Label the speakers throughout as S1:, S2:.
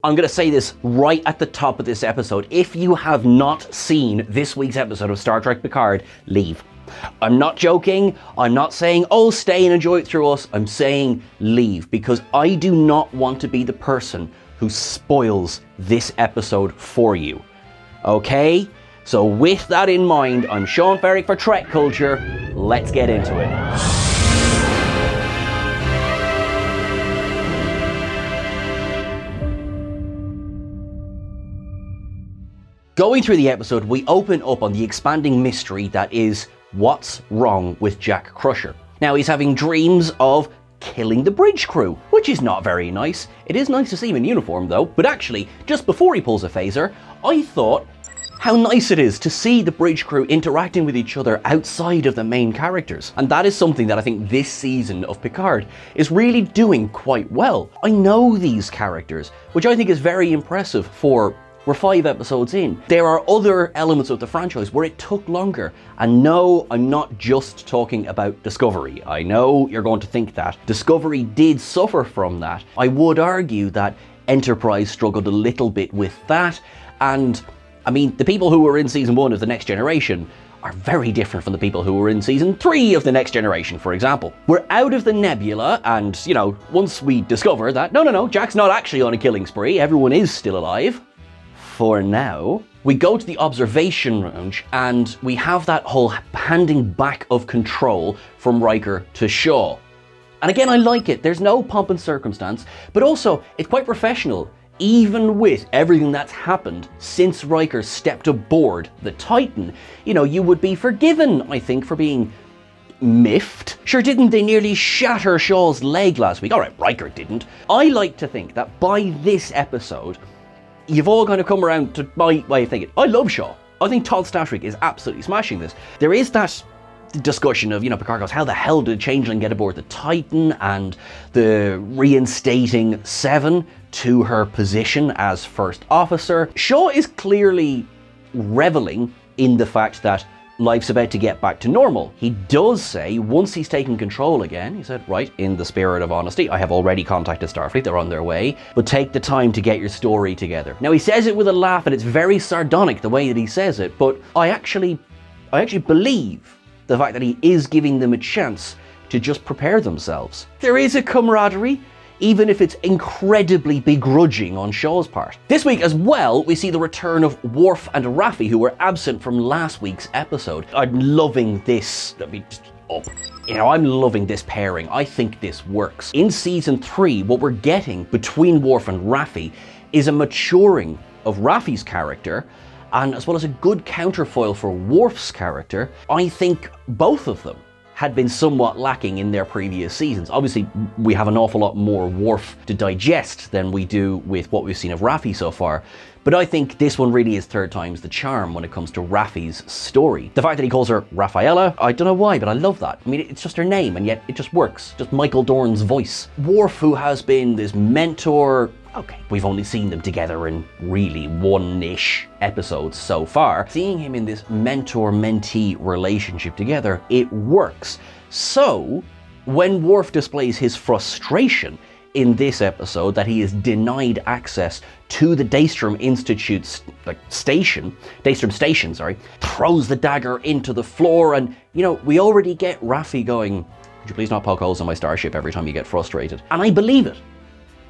S1: I'm going to say this right at the top of this episode. If you have not seen this week's episode of Star Trek Picard, leave. I'm not joking. I'm not saying, oh, stay and enjoy it through us. I'm saying leave, because I do not want to be the person who spoils this episode for you. Okay? So with that in mind, I'm Sean Ferrick for Trek Culture. Let's get into it. Going through the episode, we open up on the expanding mystery that is what's wrong with Jack Crusher. Now, he's having dreams of killing the bridge crew, which is not very nice. It is nice to see him in uniform though, but actually, just before he pulls a phaser, I thought how nice it is to see the bridge crew interacting with each other outside of the main characters. And that is something that I think this season of Picard is really doing quite well. I know these characters, which I think is very impressive for we're 5 episodes in. There are other elements of the franchise where it took longer. And no, I'm not just talking about Discovery. I know you're going to think that. Discovery did suffer from that. I would argue that Enterprise struggled a little bit with that. And I mean, the people who were in season 1 of The Next Generation are very different from the people who were in season 3 of The Next Generation, for example. We're out of the nebula, and, you know, once we discover that, no, Jack's not actually on a killing spree, everyone is still alive. For now, we go to the observation lounge and we have that whole handing back of control from Riker to Shaw. And again, I like it. There's no pomp and circumstance, but also it's quite professional, even with everything that's happened since Riker stepped aboard the Titan. You know, you would be forgiven, I think, for being miffed. Sure, didn't they nearly shatter Shaw's leg last week? All right, Riker didn't. I like to think that by this episode, you've all kind of come around to my way of thinking. I love Shaw. I think Todd Stashwick is absolutely smashing this. There is that discussion of, you know, Picard goes, how the hell did Changeling get aboard the Titan, and the reinstating Seven to her position as first officer. Shaw is clearly reveling in the fact that life's about to get back to normal. He does say, once he's taken control again, he said, right, in the spirit of honesty, I have already contacted Starfleet, they're on their way, but take the time to get your story together. Now, he says it with a laugh, and it's very sardonic the way that he says it, but I actually believe the fact that he is giving them a chance to just prepare themselves. There is a camaraderie, even if it's incredibly begrudging on Shaw's part. This week as well, we see the return of Worf and Rafi, who were absent from last week's episode. I'm loving this. Let me just up. You know, I'm loving this pairing. I think this works. In season 3, what we're getting between Worf and Rafi is a maturing of Rafi's character, and as well as a good counterfoil for Worf's character. I think both of them had been somewhat lacking in their previous seasons. Obviously, we have an awful lot more Worf to digest than we do with what we've seen of Rafi so far. But I think this one really is third time's the charm when it comes to Rafi's story. The fact that he calls her Rafaela, I don't know why, but I love that. I mean, it's just her name, and yet it just works. Just Michael Dorn's voice. Worf, who has been this mentor. Okay, we've only seen them together in really 1-ish episodes so far. Seeing him in this mentor-mentee relationship together, it works. So, when Worf displays his frustration in this episode that he is denied access to the Daystrom Institute's Daystrom Station, throws the dagger into the floor, and, you know, we already get Rafi going, could you please not poke holes in my starship every time you get frustrated? And I believe it.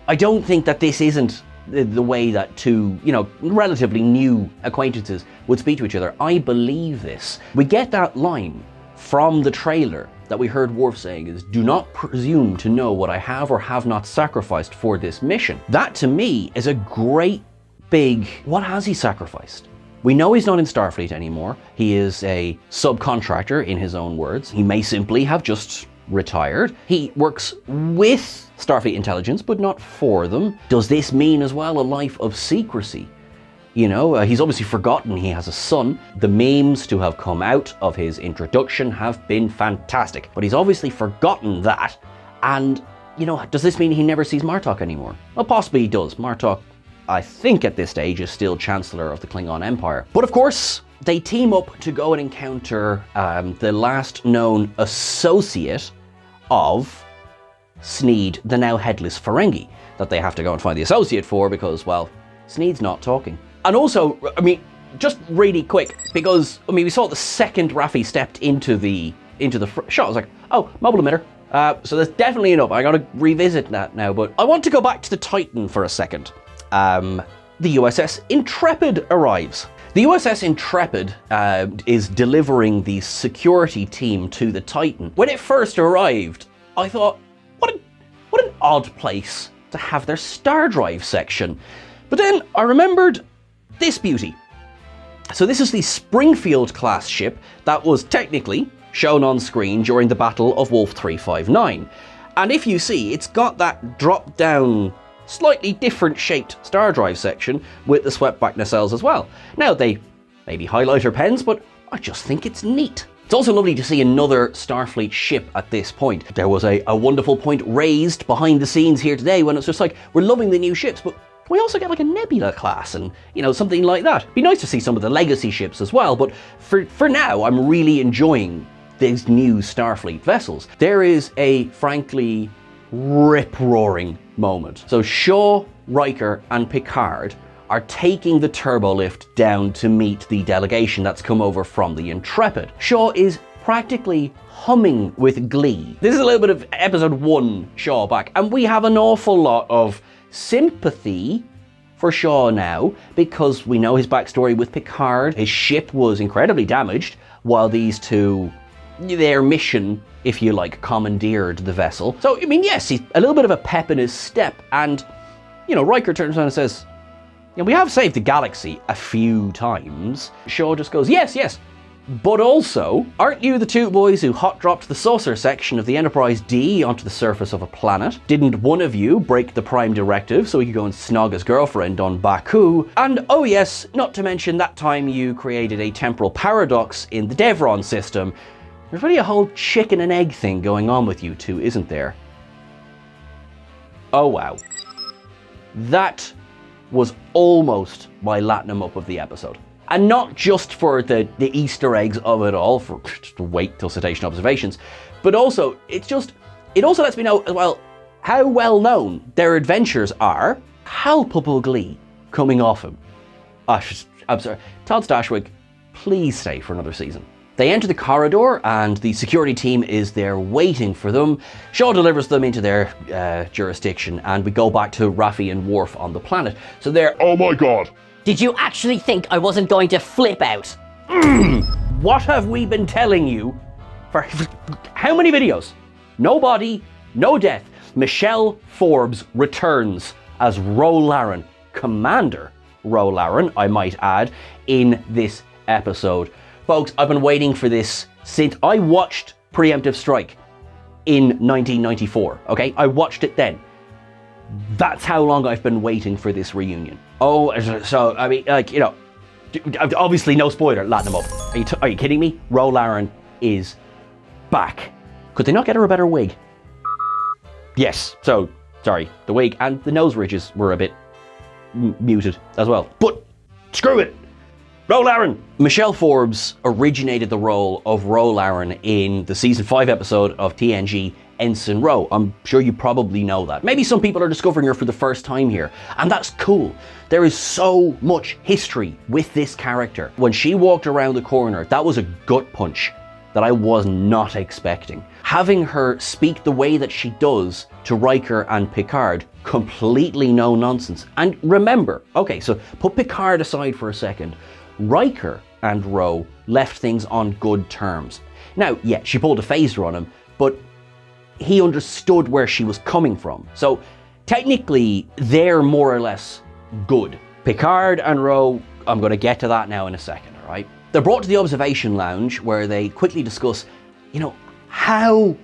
S1: I don't think that this isn't the way that two, you know, relatively new acquaintances would speak to each other. I believe this. We get that line from the trailer that we heard Worf saying is, do not presume to know what I have or have not sacrificed for this mission. That to me is a great big, what has he sacrificed? We know he's not in Starfleet anymore. He is a subcontractor in his own words. He may simply have just retired. He works with Starfleet intelligence, but not for them. Does this mean as well a life of secrecy? You know, he's obviously forgotten he has a son. The memes to have come out of his introduction have been fantastic, but he's obviously forgotten that. And, you know, does this mean he never sees Martok anymore? Well, possibly he does. Martok, I think at this stage, is still Chancellor of the Klingon Empire. But of course, they team up to go and encounter the last known associate of Sneed, the now headless Ferengi. that they have to go and find the associate for because, well, Sneed's not talking. And also, I mean, just really quick, because, I mean, we saw the second Rafi stepped into the shot. I was like, oh, mobile emitter. So there's definitely enough. I gotta revisit that now, but I want to go back to the Titan for a second. The USS Intrepid arrives. The USS Intrepid is delivering the security team to the Titan. When it first arrived, I thought, what an odd place to have their star drive section. But then I remembered this beauty. So this is the Springfield class ship that was technically shown on screen during the Battle of Wolf 359. And if you see, it's got that drop down, slightly different shaped star drive section with the swept back nacelles as well. Now they may be highlighter pens, but I just think it's neat. It's also lovely to see another Starfleet ship at this point. There was a wonderful point raised behind the scenes here today when it's just like, we're loving the new ships, but can we also get like a Nebula class and, you know, something like that? It'd be nice to see some of the legacy ships as well, but for now, I'm really enjoying these new Starfleet vessels. There is a, frankly, rip-roaring moment. So Shaw, Riker, and Picard are taking the turbolift down to meet the delegation that's come over from the Intrepid. Shaw is practically humming with glee. This is a little bit of episode 1 Shaw back, and we have an awful lot of sympathy for Shaw now, because we know his backstory with Picard. His ship was incredibly damaged, while these two, their mission, if you like, commandeered the vessel. So, I mean, yes, he's a little bit of a pep in his step, and, you know, Riker turns around and says, you know, we have saved the galaxy a few times. Shaw just goes, yes, yes, but also, aren't you the two boys who hot-dropped the saucer section of the Enterprise D onto the surface of a planet? Didn't one of you break the Prime Directive so he could go and snog his girlfriend on Baku? And oh yes, not to mention that time you created a temporal paradox in the Devron system. There's really a whole chicken and egg thing going on with you two, isn't there? Oh wow. That was almost my Latinum up of the episode. And not just for the Easter eggs of it all, for just wait till Cetacean Observations, but also, it also lets me know as well how well known their adventures are. Palpable glee coming off him. I'm sorry, Todd Stashwick, please stay for another season. They enter the corridor and the security team is there waiting for them. Shaw delivers them into their jurisdiction and we go back to Rafi and Worf on the planet. So they're, oh my god.
S2: Did you actually think I wasn't going to flip out?
S1: What have we been telling you for how many videos? No body, no death. Michelle Forbes returns as Ro Laren, Commander Ro Laren, I might add, in this episode. Folks, I've been waiting for this since I watched Preemptive Strike in 1994, okay? I watched it then. That's how long I've been waiting for this reunion. Oh, so, I mean, like, you know, obviously no spoiler, Latin them up. Are you kidding me? Ro Laren is back. Could they not get her a better wig? Yes, so, sorry, the wig and the nose ridges were a bit muted as well. But, screw it! Ro Laren! Michelle Forbes originated the role of Ro Laren in the season 5 episode of TNG Ensign Ro. I'm sure you probably know that. Maybe some people are discovering her for the first time here, and that's cool. There is so much history with this character. When she walked around the corner, that was a gut punch that I was not expecting. Having her speak the way that she does to Riker and Picard, completely no nonsense. And remember, okay, so put Picard aside for a second. Riker and Ro left things on good terms. Now, yeah, she pulled a phaser on him, but he understood where she was coming from. So technically, they're more or less good. Picard and Ro, I'm going to get to that now in a second, all right? They're brought to the observation lounge where they quickly discuss, you know, how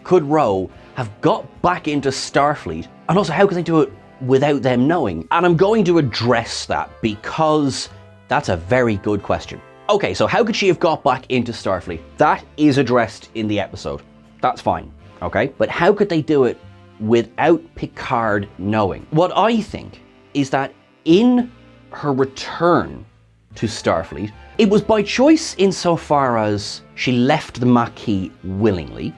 S1: could Ro have got back into Starfleet? And also, how could they do it without them knowing? And I'm going to address that because that's a very good question. Okay, so how could she have got back into Starfleet? That is addressed in the episode. That's fine, okay? But how could they do it without Picard knowing? What I think is that in her return to Starfleet, it was by choice insofar as she left the Maquis willingly,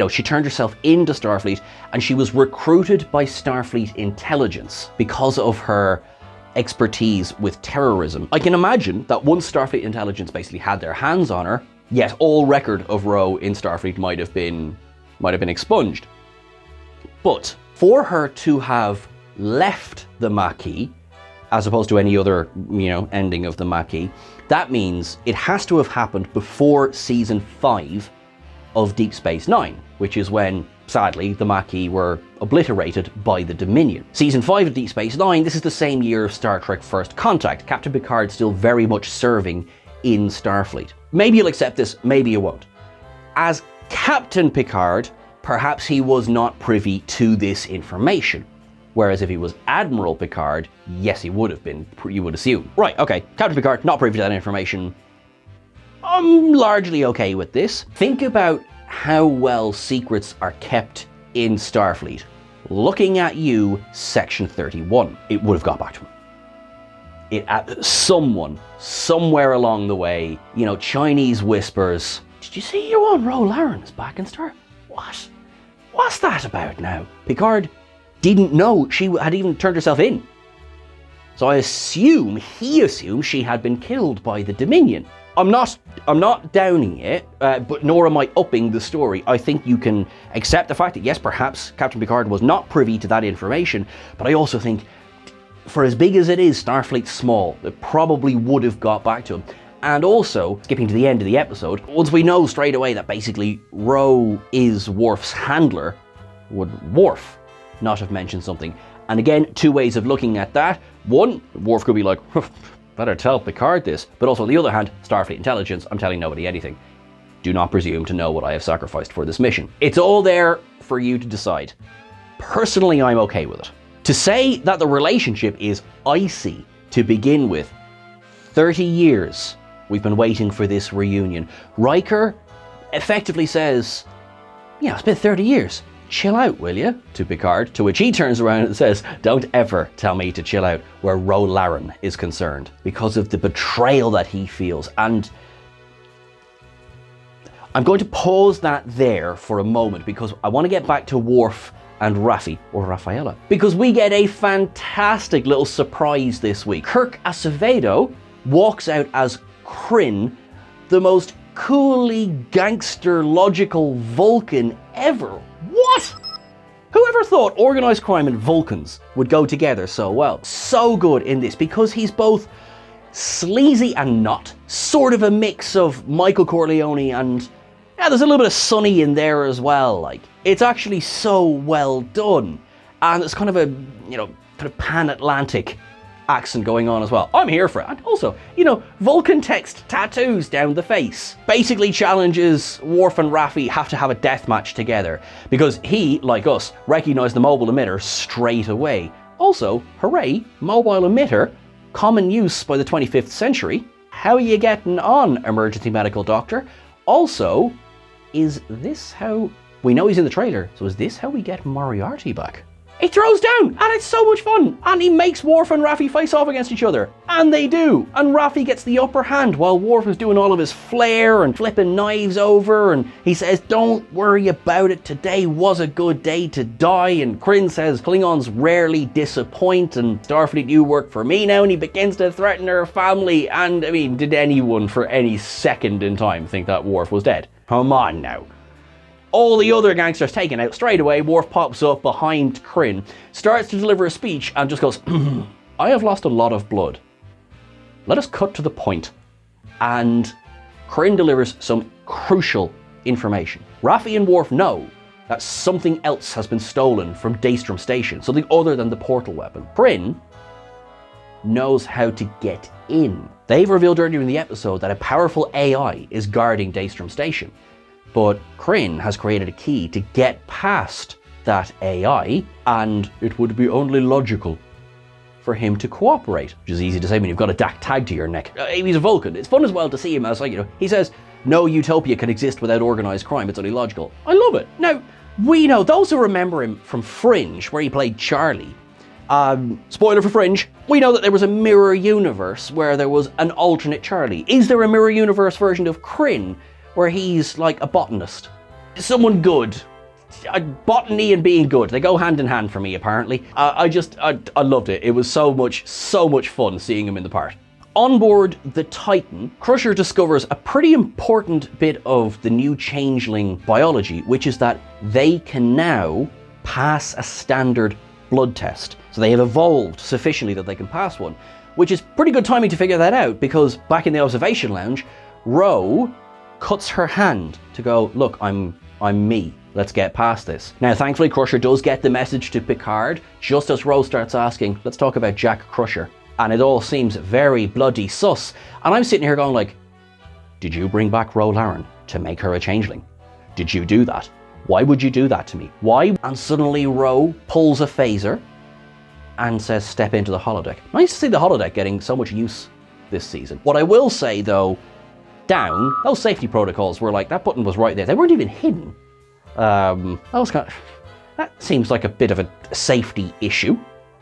S1: She turned herself into Starfleet, and she was recruited by Starfleet intelligence because of her expertise with terrorism. I can imagine that once Starfleet intelligence basically had their hands on her, yes, all record of Ro in Starfleet might have been expunged. But for her to have left the Maquis, as opposed to any other, ending of the Maquis, that means it has to have happened before season 5 of Deep Space Nine, which is when, sadly, the Maquis were obliterated by the Dominion. Season 5 of Deep Space Nine, this is the same year of Star Trek First Contact. Captain Picard still very much serving in Starfleet. Maybe you'll accept this, maybe you won't. As Captain Picard, perhaps he was not privy to this information. Whereas if he was Admiral Picard, yes, he would have been, you would assume. Right, okay, Captain Picard, not privy to that information. I'm largely okay with this. Think about how well secrets are kept in Starfleet. Looking at you, Section 31. It would have got back to him. Someone, somewhere along the way, Chinese whispers, did you see your one Ro Laren is back in Star? What? What's that about now? Picard didn't know she had even turned herself in. So he assumed she had been killed by the Dominion. I'm not downing it, but nor am I upping the story. I think you can accept the fact that yes, perhaps Captain Picard was not privy to that information, but I also think for as big as it is, Starfleet's small. It probably would have got back to him. And also, skipping to the end of the episode, once we know straight away that basically Ro is Worf's handler, would Worf not have mentioned something? And again, two ways of looking at that. One, Worf could be like, better tell Picard this. But also on the other hand, Starfleet intelligence, I'm telling nobody anything. Do not presume to know what I have sacrificed for this mission. It's all there for you to decide. Personally, I'm okay with it. To say that the relationship is icy to begin with, 30 years we've been waiting for this reunion. Riker effectively says, yeah, it's been 30 years. Chill out, will you? To Picard, to which he turns around and says, don't ever tell me to chill out where Ro Laren is concerned, because of the betrayal that he feels. And I'm going to pause that there for a moment because I want to get back to Worf and Rafi, or Rafaela, because we get a fantastic little surprise this week. Kirk Acevedo walks out as Krinn, the most coolly gangster logical Vulcan ever. What? Whoever thought organized crime and Vulcans would go together so well? So good in this because he's both sleazy and not, sort of a mix of Michael Corleone and there's a little bit of Sonny in there as well. Like, it's actually so well done, and it's kind of a kind of pan-Atlantic accent going on as well. I'm here for it. And also, Vulcan text tattoos down the face. Basically challenges Worf and Rafi have to have a death match together because he, like us, recognized the mobile emitter straight away. Also, hooray, mobile emitter, common use by the 25th century. How are you getting on, emergency medical doctor? Also, is this how... We know he's in the trailer, so is this how we get Moriarty back? He throws down, and it's so much fun, and he makes Worf and Rafi face off against each other, and they do, and Rafi gets the upper hand while Worf is doing all of his flair and flipping knives over, and he says, don't worry about it, today was a good day to die, and Krinn says, Klingons rarely disappoint, and Starfleet, you work for me now, and he begins to threaten her family, and I mean, did anyone for any second in time think that Worf was dead? Come on now. All the other gangsters taken out straight away. Worf pops up behind Krinn, starts to deliver a speech and just goes, I have lost a lot of blood. Let us cut to the point. And Krinn delivers some crucial information. Rafi and Worf know that something else has been stolen from Daystrom Station, something other than the portal weapon. Krinn knows how to get in. They've revealed earlier in the episode that a powerful AI is guarding Daystrom Station. But Krinn has created a key to get past that AI, and it would be only logical for him to cooperate, which is easy to say when you've got a DAC tag to your neck. He's a Vulcan. It's fun as well to see him as, he says, no utopia can exist without organized crime, it's only logical. I love it. Now, we know, those who remember him from Fringe, where he played Charlie, spoiler for Fringe, we know that there was a mirror universe where there was an alternate Charlie. Is there a mirror universe version of Krinn where he's like a botanist? someone good. Botany and being good, they go hand in hand for me, apparently. I loved it. It was so much fun seeing him in the part. On board the Titan, Crusher discovers a pretty important bit of the new changeling biology, which is that they can now pass a standard blood test. So they have evolved sufficiently that they can pass one, which is pretty good timing to figure that out, because back in the observation lounge, Ro cuts her hand to go, look, I'm me. Let's get past this. Now, thankfully, Crusher does get the message to Picard, just as Ro starts asking, let's talk about Jack Crusher. And it all seems very bloody sus. And I'm sitting here going like, did you bring back Ro Laren to make her a changeling? Did you do that? Why would you do that to me? Why? And suddenly Ro pulls a phaser and says, step into the holodeck. Nice to see the holodeck getting so much use this season. What I will say though, down, those safety protocols were like, that button was right there. They weren't even hidden. That seems like a bit of a safety issue,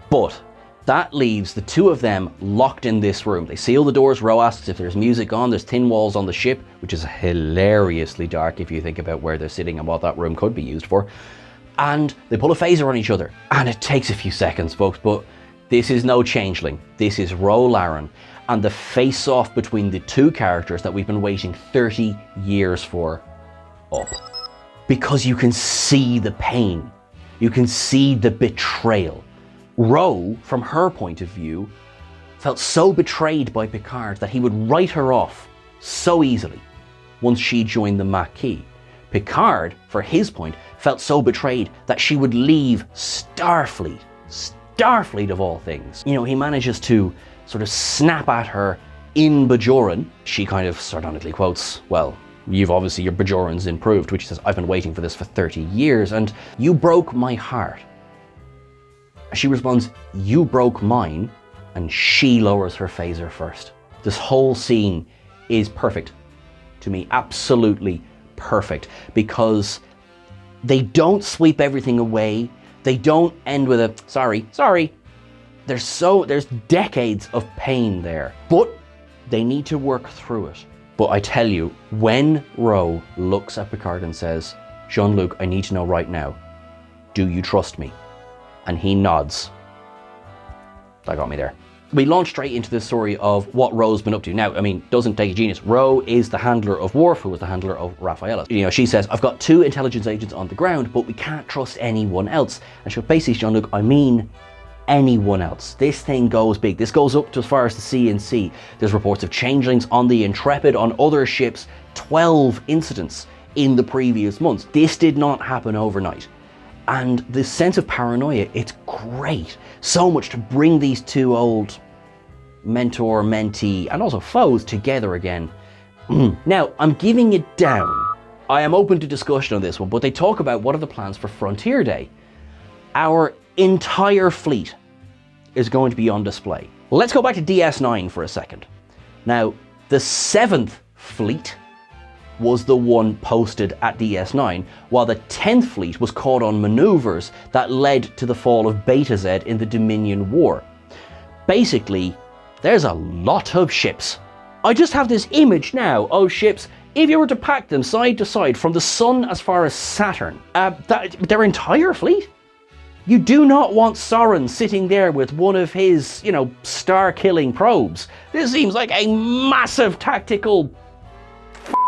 S1: but that leaves the two of them locked in this room. They seal the doors. Ro asks if there's music on. There's thin walls on the ship, which is hilariously dark if you think about where they're sitting and what that room could be used for. And they pull a phaser on each other. And it takes a few seconds, folks, but this is no changeling. This is Ro Laren. And the face-off between the two characters that we've been waiting 30 years for up. Because you can see the pain. You can see the betrayal. Ro, from her point of view, felt so betrayed by Picard that he would write her off so easily once she joined the Maquis. Picard, for his point, felt so betrayed that she would leave Starfleet. Starfleet of all things. You know, he manages to sort of snap at her in Bajoran. She kind of sardonically quotes, well, your Bajoran's improved, which says, I've been waiting for this for 30 years and you broke my heart. She responds, you broke mine, and she lowers her phaser first. This whole scene is perfect to me, absolutely perfect, because they don't sweep everything away. They don't end with a, sorry. There's decades of pain there, but they need to work through it. But I tell you, when Ro looks at Picard and says, Jean-Luc, I need to know right now, do you trust me? And he nods. That got me there. We launch straight into the story of what Ro's been up to. Now, I mean, doesn't take a genius. Ro is the handler of Worf, who was the handler of Rafaela. You know, she says, I've got 2 intelligence agents on the ground, but we can't trust anyone else. And she'll basically, Jean-Luc, I mean anyone else. This thing goes big. This goes up to as far as the CNC. There's reports of changelings on the Intrepid, on other ships, 12 incidents in the previous months. This did not happen overnight. And the sense of paranoia, it's great. So much to bring these 2 old mentor, mentee, and also foes together again. Now, I'm giving it down. I am open to discussion on this one, but they talk about what are the plans for Frontier Day. Our entire fleet is going to be on display. Let's go back to DS9 for a second. Now, the 7th fleet was the one posted at DS9, while the 10th fleet was caught on maneuvers that led to the fall of Beta Z in the Dominion War. Basically, there's a lot of ships. I just have this image now of ships, if you were to pack them side to side from the sun as far as Saturn, their entire fleet. You do not want Soren sitting there with one of his, star-killing probes. This seems like a massive tactical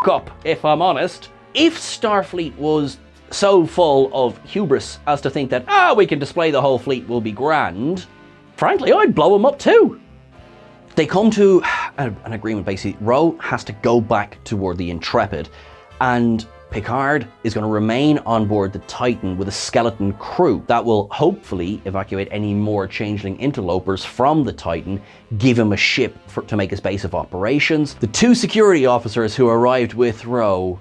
S1: up, if I'm honest. If Starfleet was so full of hubris as to think that, we can display the whole fleet, will be grand, frankly, I'd blow them up too. They come to an agreement, basically. Ro has to go back toward the Intrepid, and Picard is going to remain on board the Titan with a skeleton crew that will hopefully evacuate any more changeling interlopers from the Titan, give him a ship to make his base of operations. The 2 security officers who arrived with Ro,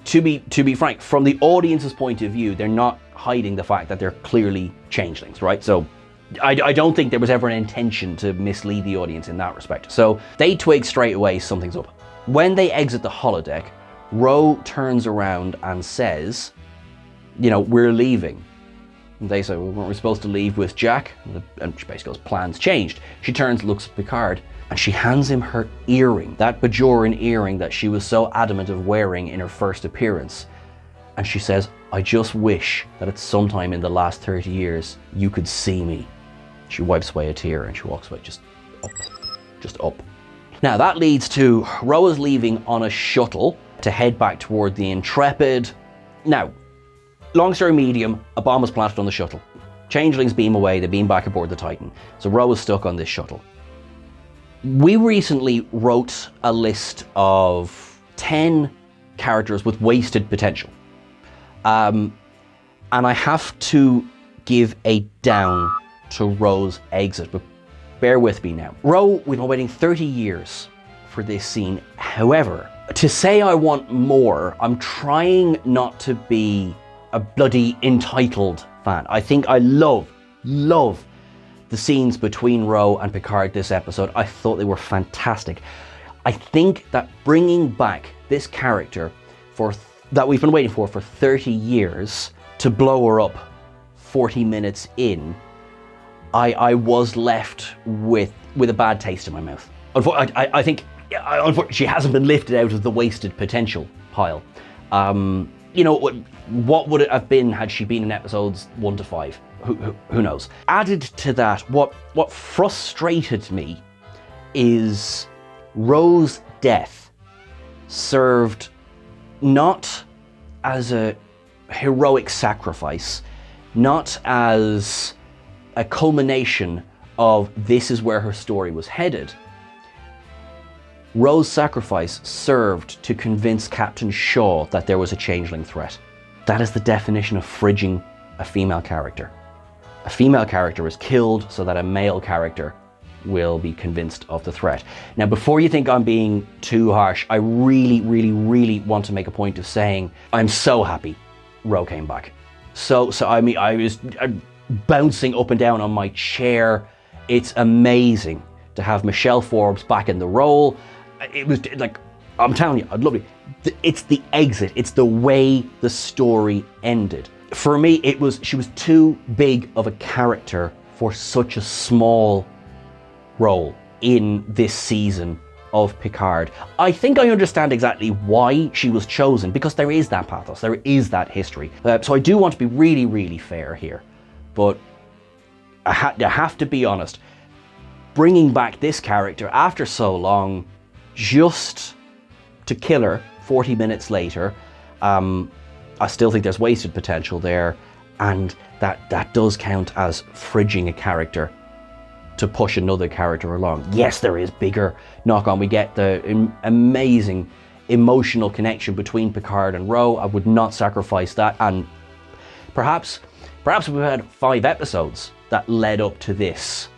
S1: to be frank, from the audience's point of view, they're not hiding the fact that they're clearly changelings, right? So I don't think there was ever an intention to mislead the audience in that respect. So they twig straight away something's up. When they exit the holodeck, Ro turns around and says, we're leaving. And they say, well, weren't we supposed to leave with Jack? And she basically goes, plans changed. She turns, looks at Picard, and she hands him her earring, that Bajoran earring that she was so adamant of wearing in her first appearance. And she says, I just wish that at some time in the last 30 years, you could see me. She wipes away a tear and she walks away just up. Now that leads to Ro is leaving on a shuttle to head back toward the Intrepid. Now, long story medium, a bomb was planted on the shuttle. Changelings beam away, they beam back aboard the Titan. So Ro is stuck on this shuttle. We recently wrote a list of 10 characters with wasted potential. And I have to give a down to Ro's exit, but bear with me now. Ro, we've been waiting 30 years for this scene. However, to say I want more, I'm trying not to be a bloody entitled fan. I think I love the scenes between Ro and Picard this episode. I thought they were fantastic. I think that bringing back this character that we've been waiting for 30 years to blow her up 40 minutes in, I was left with a bad taste in my mouth. I think unfortunately she hasn't been lifted out of the wasted potential pile. What would it have been had she been in episodes 1 to 5? Who knows? Added to that, what frustrated me is Ro's death served not as a heroic sacrifice, not as a culmination of this is where her story was headed. Ro's sacrifice served to convince Captain Shaw that there was a changeling threat. That is the definition of fridging a female character. A female character is killed so that a male character will be convinced of the threat. Now, before you think I'm being too harsh, I really want to make a point of saying I'm so happy Ro came back. So I mean, I was bouncing up and down on my chair. It's amazing to have Michelle Forbes back in the role. It was like, I'm telling you, I'd love it. It's the exit. It's the way the story ended. For me, she was too big of a character for such a small role in this season of Picard. I think I understand exactly why she was chosen, because there is that pathos, there is that history. So I do want to be really fair here, but I have to be honest. Bringing back this character after so long, just to kill her 40 minutes later, I still think there's wasted potential there, and that does count as fridging a character to push another character along. Yes, there is bigger knock on. We get the amazing emotional connection between Picard and Ro. I would not sacrifice that, and perhaps we've had 5 episodes that led up to this.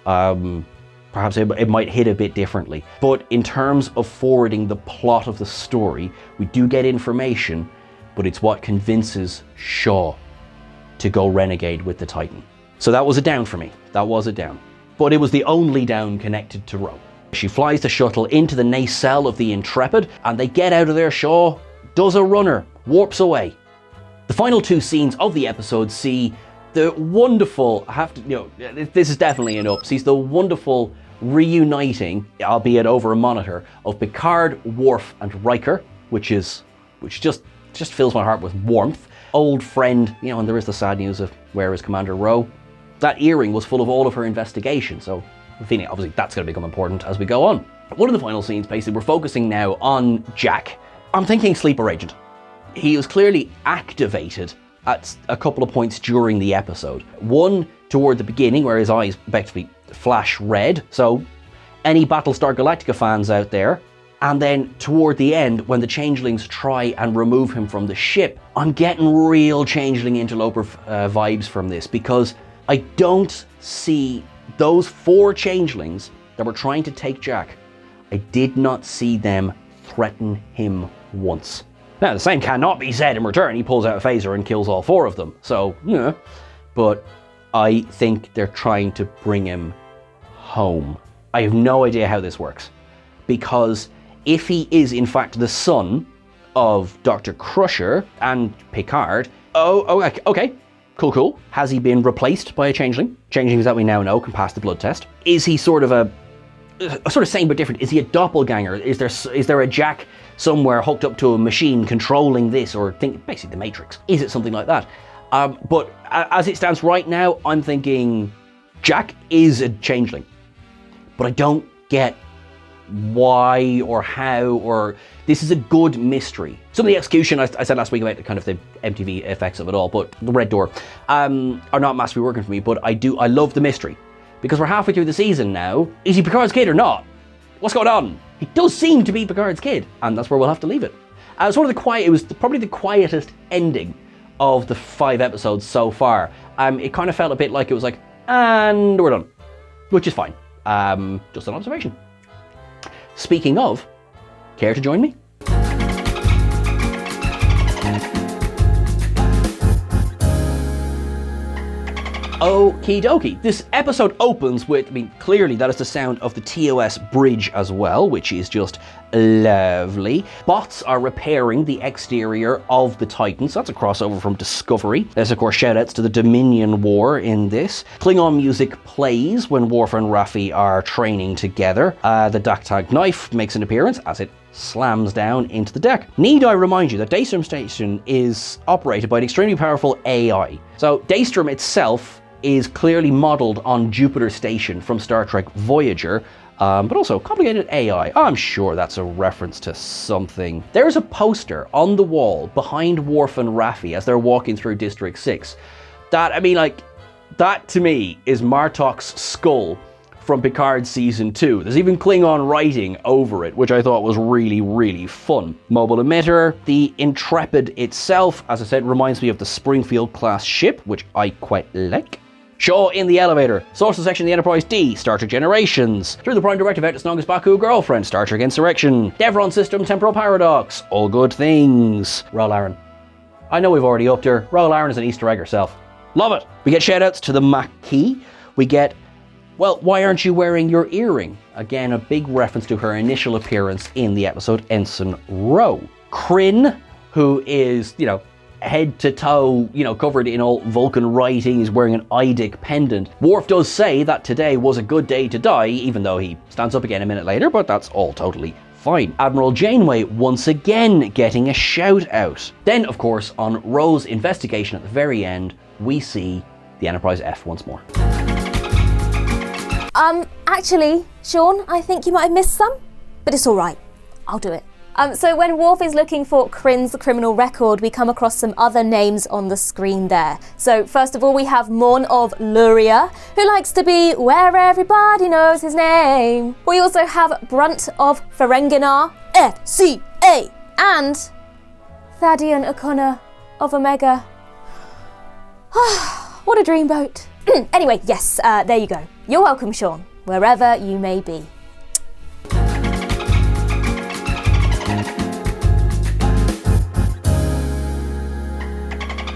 S1: Perhaps it might hit a bit differently. But in terms of forwarding the plot of the story, we do get information, but it's what convinces Shaw to go renegade with the Titan. So that was a down for me. That was a down. But it was the only down connected to Ro. She flies the shuttle into the nacelle of the Intrepid, and they get out of there. Shaw does a runner, warps away. The final 2 scenes of the episode see the wonderful, this is definitely an up, sees the wonderful reuniting, albeit over a monitor, of Picard, Worf, and Riker, which just fills my heart with warmth. Old friend, and there is the sad news of where is Commander Ro. That earring was full of all of her investigation, so I'm feeling obviously that's going to become important as we go on. One of the final scenes, basically, we're focusing now on Jack. I'm thinking sleeper agent. He was clearly activated at a couple of points during the episode. One toward the beginning, where his eyes effectively flash red, so any Battlestar Galactica fans out there. And then toward the end, when the changelings try and remove him from the ship, I'm getting real changeling interloper vibes from this, because I don't see those 4 changelings that were trying to take Jack. I did not see them threaten him once. Now, the same cannot be said in return. He pulls out a phaser and kills all 4 of them. So, yeah. But I think they're trying to bring him home. I have no idea how this works, because if he is in fact the son of Dr. Crusher and Picard, okay, cool. Has he been replaced by a changeling? Changelings that we now know can pass the blood test. Is he sort of sort of same but different. Is he a doppelganger? Is there a Jack somewhere hooked up to a machine controlling this, or basically the Matrix? Is it something like that? But as it stands right now, I'm thinking Jack is a changeling, but I don't get why or how, or this is a good mystery. Some of the execution, I said last week about the kind of the MTV effects of it all, but the Red Door are not massively working for me. But I love the mystery, because we're halfway through the season now. Is he Picard's kid or not? What's going on? He does seem to be Picard's kid, and that's where we'll have to leave it. It was probably the quietest ending of the 5 episodes so far. It kind of felt a bit like it was like, and we're done, which is fine. Just an observation. Speaking of, care to join me? Okie dokie. This episode opens with, clearly that is the sound of the TOS bridge as well, which is just lovely. Bots are repairing the exterior of the Titan, so that's a crossover from Discovery. There's of course shoutouts to the Dominion War in this. Klingon music plays when Worf and Rafi are training together. The Daktag knife makes an appearance as it slams down into the deck. Need I remind you that Daystrom Station is operated by an extremely powerful AI. So Daystrom itself is clearly modelled on Jupiter Station from Star Trek Voyager, but also complicated AI. I'm sure that's a reference to something. There's a poster on the wall behind Worf and Rafi as they're walking through District 6. That to me is Martok's skull from Picard Season 2. There's even Klingon writing over it, which I thought was really, really fun. Mobile emitter. The Intrepid itself, as I said, reminds me of the Springfield class ship, which I quite like. Shaw in the elevator. Social section of the Enterprise D. Star Trek Generations. Through the Prime Directive out to Snong's Baku girlfriend. Star Trek Insurrection. Devron system. Temporal paradox. All good things. Ro Laren. I know we've already upped her. Ro Laren is an Easter egg herself. Love it. We get shoutouts to the Maquis. We get, well, why aren't you wearing your earring? Again, a big reference to her initial appearance in the episode Ensign Ro. Krinn, who is, head to toe, covered in all Vulcan writing, is wearing an Idic pendant. Worf does say that today was a good day to die, even though he stands up again a minute later, but that's all totally fine. Admiral Janeway once again getting a shout out. Then, of course, on Ro's investigation at the very end, we see the Enterprise F once more.
S3: Actually, Sean, I think you might have missed some, but it's all right. I'll do it. So when Worf is looking for Krinn's criminal record, we come across some other names on the screen there. So first of all, we have Morn of Luria, who likes to be where everybody knows his name. We also have Brunt of Ferenginar, FCA, and Thadian O'Connor of Omega. What a dreamboat. Anyway, yes, there you go. You're welcome, Sean, wherever you may be.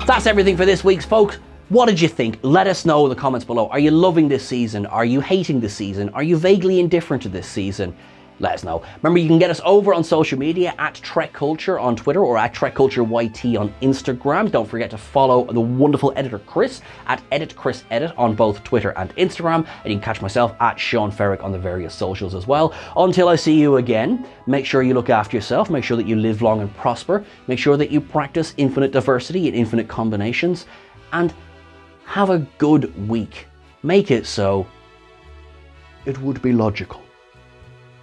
S1: That's everything for this week's folks. What did you think? Let us know in the comments below. Are you loving this season? Are you hating this season? Are you vaguely indifferent to this season? Let us know. Remember, you can get us over on social media at Trek Culture on Twitter or at Trek Culture YT on Instagram. Don't forget to follow the wonderful editor Chris at EditChrisEdit on both Twitter and Instagram. And you can catch myself at Sean Ferrick on the various socials as well. Until I see you again, make sure you look after yourself. Make sure that you live long and prosper. Make sure that you practice infinite diversity and infinite combinations. And have a good week. Make it so it would be logical.